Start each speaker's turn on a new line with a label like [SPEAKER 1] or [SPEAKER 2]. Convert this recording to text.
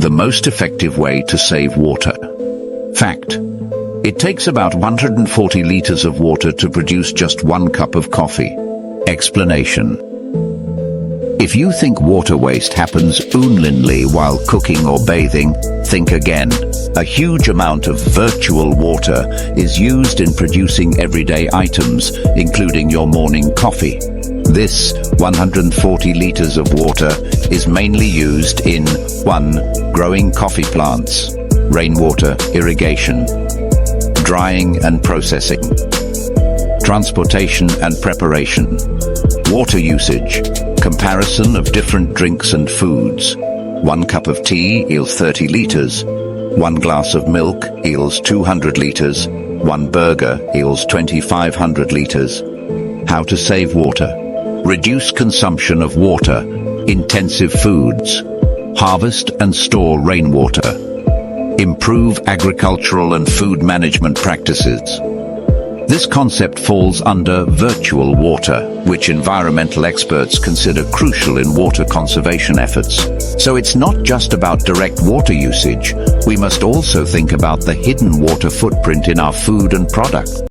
[SPEAKER 1] the most effective way to save water. Fact: it takes about 140 liters of water to produce just 1 cup of coffee. Explanation: if you think water waste happens only while cooking or bathing, think again. A huge amount of virtual water is used in producing everyday items, including your morning coffee. This 140 liters of water is mainly used in 1. Growing coffee plants, rainwater irrigation, drying and processing, transportation and preparation, water usage, comparison of different drinks and foods. 1 cup of tea yields 30 liters, 1 glass of milk yields 200 liters, 1 burger yields 2,500 liters. How to save water: reduce consumption of water, intensive foods, harvest and store rainwater, improve agricultural and food management practices. This concept falls under virtual water, which environmental experts consider crucial in water conservation efforts. So it's not just about direct water usage, we must also think about the hidden water footprint in our food and product.